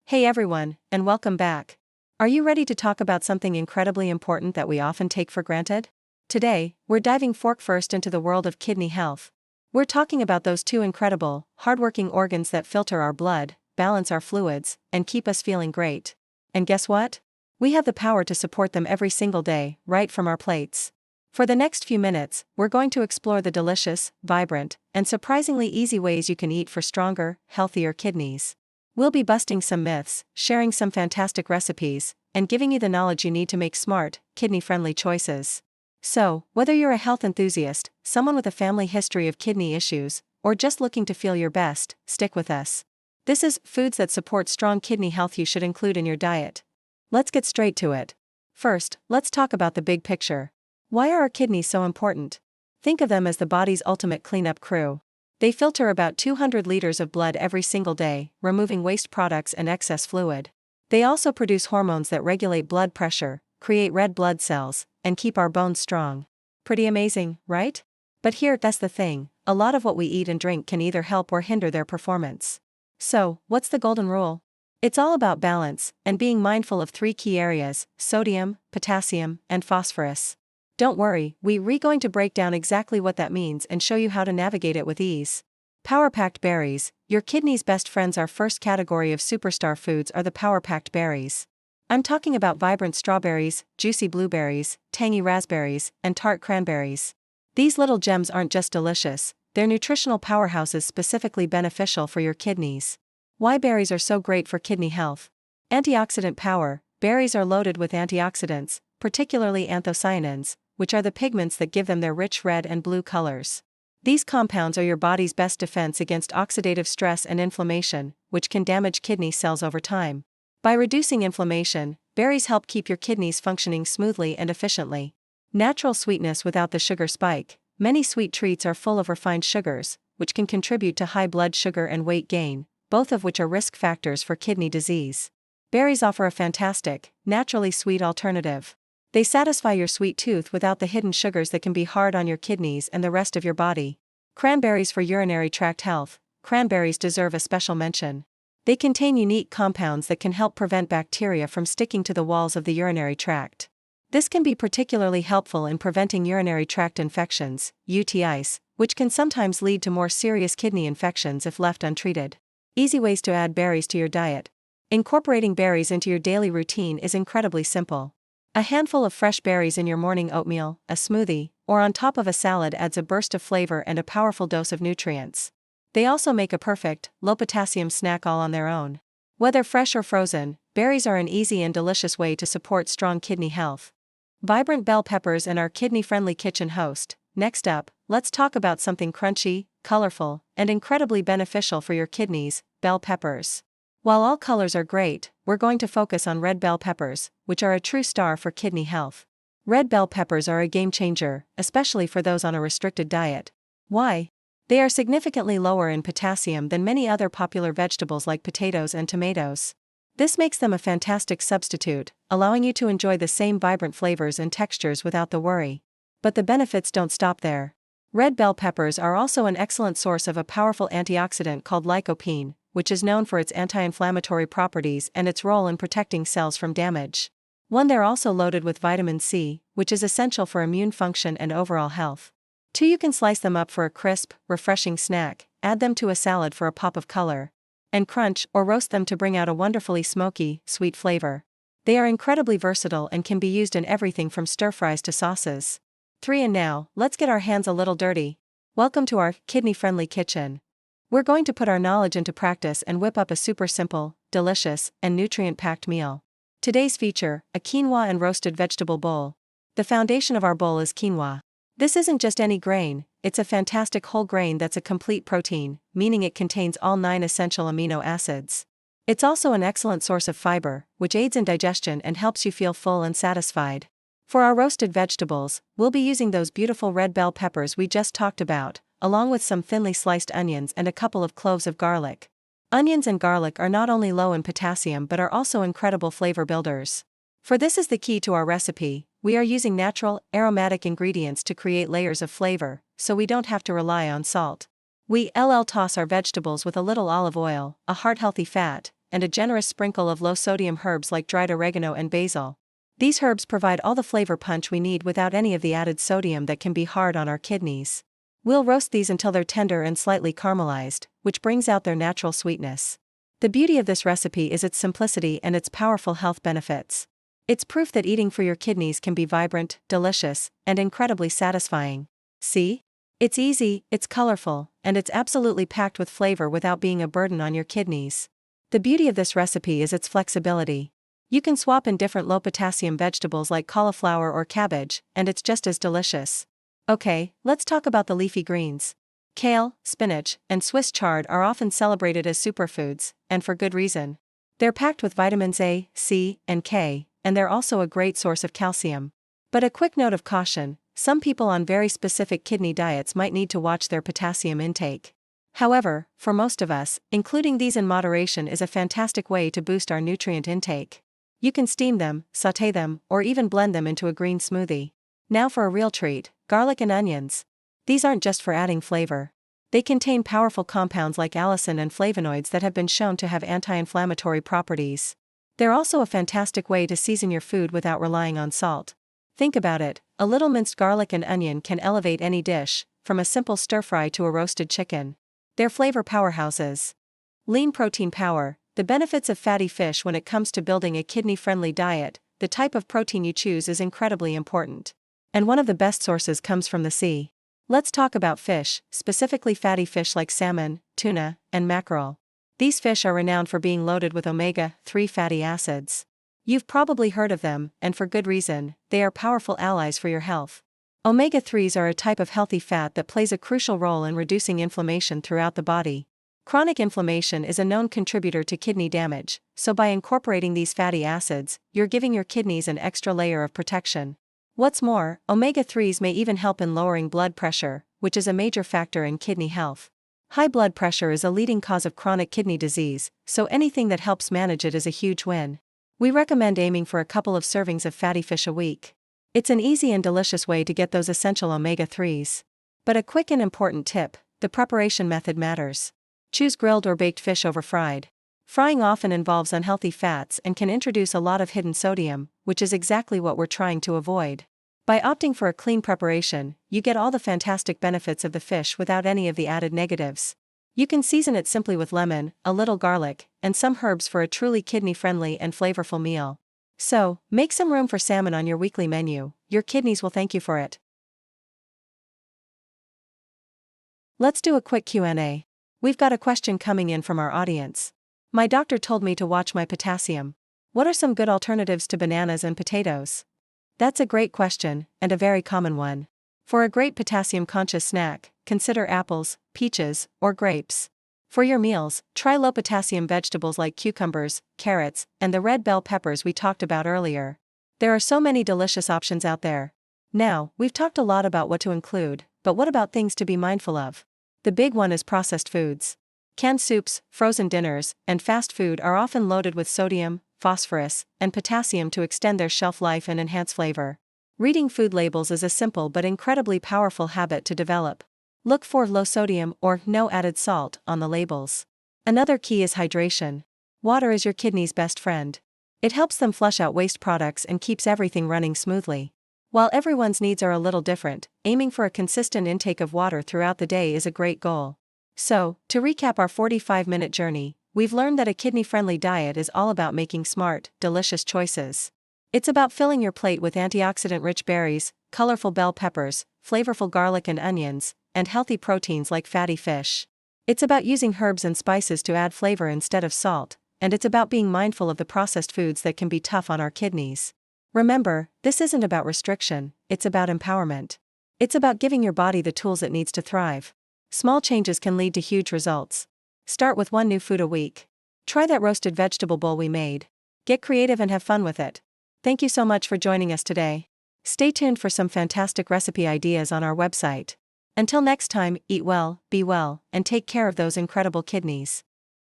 Hey everyone, and welcome back. Are you ready to talk about something incredibly important that we often take for granted? Today, we're diving fork first into the world of kidney health. We're talking about those two incredible, hardworking organs that filter our blood, balance our fluids, and keep us feeling great. And guess what? We have the power to support them every single day, right from our plates. For the next few minutes, we're going to explore the delicious, vibrant, and surprisingly easy ways you can eat for stronger, healthier kidneys. We'll be busting some myths, sharing some fantastic recipes, and giving you the knowledge you need to make smart, kidney-friendly choices. So, whether you're a health enthusiast, someone with a family history of kidney issues, or just looking to feel your best, stick with us. This is foods that support strong kidney health you should include in your diet. Let's get straight to it. First, let's talk about the big picture. Why are our kidneys so important? Think of them as the body's ultimate cleanup crew. They filter about 200 liters of blood every single day, removing waste products and excess fluid. They also produce hormones that regulate blood pressure, create red blood cells, and keep our bones strong. Pretty amazing, right? But that's the thing, a lot of what we eat and drink can either help or hinder their performance. So, what's the golden rule? It's all about balance, and being mindful of three key areas: sodium, potassium, and phosphorus. Don't worry, we're going to break down exactly what that means and show you how to navigate it with ease. Power-packed berries, your kidney's best friends. Our first category of superstar foods are the power-packed berries. I'm talking about vibrant strawberries, juicy blueberries, tangy raspberries, and tart cranberries. These little gems aren't just delicious, they're nutritional powerhouses specifically beneficial for your kidneys. Why berries are so great for kidney health? Antioxidant power. Berries are loaded with antioxidants, particularly anthocyanins, which are the pigments that give them their rich red and blue colors. These compounds are your body's best defense against oxidative stress and inflammation, which can damage kidney cells over time. By reducing inflammation, berries help keep your kidneys functioning smoothly and efficiently. Natural sweetness without the sugar spike. Many sweet treats are full of refined sugars, which can contribute to high blood sugar and weight gain, both of which are risk factors for kidney disease. Berries offer a fantastic, naturally sweet alternative. They satisfy your sweet tooth without the hidden sugars that can be hard on your kidneys and the rest of your body. Cranberries for urinary tract health. Cranberries deserve a special mention. They contain unique compounds that can help prevent bacteria from sticking to the walls of the urinary tract. This can be particularly helpful in preventing urinary tract infections, UTIs, which can sometimes lead to more serious kidney infections if left untreated. Easy ways to add berries to your diet. Incorporating berries into your daily routine is incredibly simple. A handful of fresh berries in your morning oatmeal, a smoothie, or on top of a salad adds a burst of flavor and a powerful dose of nutrients. They also make a perfect, low-potassium snack all on their own. Whether fresh or frozen, berries are an easy and delicious way to support strong kidney health. Vibrant bell peppers and our kidney-friendly kitchen host. Next up, let's talk about something crunchy, colorful, and incredibly beneficial for your kidneys: bell peppers. While all colors are great, we're going to focus on red bell peppers, which are a true star for kidney health. Red bell peppers are a game changer, especially for those on a restricted diet. Why? They are significantly lower in potassium than many other popular vegetables like potatoes and tomatoes. This makes them a fantastic substitute, allowing you to enjoy the same vibrant flavors and textures without the worry. But the benefits don't stop there. Red bell peppers are also an excellent source of a powerful antioxidant called lycopene, which is known for its anti-inflammatory properties and its role in protecting cells from damage. They're also loaded with vitamin C, which is essential for immune function and overall health. You can slice them up for a crisp, refreshing snack, add them to a salad for a pop of color, and crunch or roast them to bring out a wonderfully smoky, sweet flavor. They are incredibly versatile and can be used in everything from stir-fries to sauces. And now, let's get our hands a little dirty. Welcome to our kidney-friendly kitchen. We're going to put our knowledge into practice and whip up a super simple, delicious, and nutrient-packed meal. Today's feature: a quinoa and roasted vegetable bowl. The foundation of our bowl is quinoa. This isn't just any grain, it's a fantastic whole grain that's a complete protein, meaning it contains all 9 essential amino acids. It's also an excellent source of fiber, which aids in digestion and helps you feel full and satisfied. For our roasted vegetables, we'll be using those beautiful red bell peppers we just talked about, along with some thinly sliced onions and a couple of cloves of garlic. Onions and garlic are not only low in potassium but are also incredible flavor builders. For this is the key to our recipe: we are using natural, aromatic ingredients to create layers of flavor, so we don't have to rely on salt. We toss our vegetables with a little olive oil, a heart-healthy fat, and a generous sprinkle of low-sodium herbs like dried oregano and basil. These herbs provide all the flavor punch we need without any of the added sodium that can be hard on our kidneys. We'll roast these until they're tender and slightly caramelized, which brings out their natural sweetness. The beauty of this recipe is its simplicity and its powerful health benefits. It's proof that eating for your kidneys can be vibrant, delicious, and incredibly satisfying. See? It's easy, it's colorful, and it's absolutely packed with flavor without being a burden on your kidneys. The beauty of this recipe is its flexibility. You can swap in different low-potassium vegetables like cauliflower or cabbage, and it's just as delicious. Okay, let's talk about the leafy greens. Kale, spinach, and Swiss chard are often celebrated as superfoods, and for good reason. They're packed with vitamins A, C, and K, and they're also a great source of calcium. But a quick note of caution: some people on very specific kidney diets might need to watch their potassium intake. However, for most of us, including these in moderation is a fantastic way to boost our nutrient intake. You can steam them, sauté them, or even blend them into a green smoothie. Now for a real treat: garlic and onions. These aren't just for adding flavor. They contain powerful compounds like allicin and flavonoids that have been shown to have anti-inflammatory properties. They're also a fantastic way to season your food without relying on salt. Think about it: a little minced garlic and onion can elevate any dish, from a simple stir-fry to a roasted chicken. They're flavor powerhouses. Lean protein power: the benefits of fatty fish when it comes to building a kidney-friendly diet. The type of protein you choose is incredibly important. And one of the best sources comes from the sea. Let's talk about fish, specifically fatty fish like salmon, tuna, and mackerel. These fish are renowned for being loaded with omega-3 fatty acids. You've probably heard of them, and for good reason. They are powerful allies for your health. Omega-3s are a type of healthy fat that plays a crucial role in reducing inflammation throughout the body. Chronic inflammation is a known contributor to kidney damage, so by incorporating these fatty acids, you're giving your kidneys an extra layer of protection. What's more, omega-3s may even help in lowering blood pressure, which is a major factor in kidney health. High blood pressure is a leading cause of chronic kidney disease, so anything that helps manage it is a huge win. We recommend aiming for a couple of servings of fatty fish a week. It's an easy and delicious way to get those essential omega-3s. But a quick and important tip: the preparation method matters. Choose grilled or baked fish over fried. Frying often involves unhealthy fats and can introduce a lot of hidden sodium, which is exactly what we're trying to avoid. By opting for a clean preparation, you get all the fantastic benefits of the fish without any of the added negatives. You can season it simply with lemon, a little garlic, and some herbs for a truly kidney-friendly and flavorful meal. So, make some room for salmon on your weekly menu. Your kidneys will thank you for it. Let's do a quick Q&A. We've got a question coming in from our audience. My doctor told me to watch my potassium. What are some good alternatives to bananas and potatoes? That's a great question, and a very common one. For a great potassium-conscious snack, consider apples, peaches, or grapes. For your meals, try low-potassium vegetables like cucumbers, carrots, and the red bell peppers we talked about earlier. There are so many delicious options out there. Now, we've talked a lot about what to include, but what about things to be mindful of? The big one is processed foods. Canned soups, frozen dinners, and fast food are often loaded with sodium, phosphorus, and potassium to extend their shelf life and enhance flavor. Reading food labels is a simple but incredibly powerful habit to develop. Look for low sodium or no added salt on the labels. Another key is hydration. Water is your kidney's best friend. It helps them flush out waste products and keeps everything running smoothly. While everyone's needs are a little different, aiming for a consistent intake of water throughout the day is a great goal. So, to recap our 45-minute journey, we've learned that a kidney-friendly diet is all about making smart, delicious choices. It's about filling your plate with antioxidant-rich berries, colorful bell peppers, flavorful garlic and onions, and healthy proteins like fatty fish. It's about using herbs and spices to add flavor instead of salt, and it's about being mindful of the processed foods that can be tough on our kidneys. Remember, this isn't about restriction, it's about empowerment. It's about giving your body the tools it needs to thrive. Small changes can lead to huge results. Start with one new food a week. Try that roasted vegetable bowl we made. Get creative and have fun with it. Thank you so much for joining us today. Stay tuned for some fantastic recipe ideas on our website. Until next time, eat well, be well, and take care of those incredible kidneys.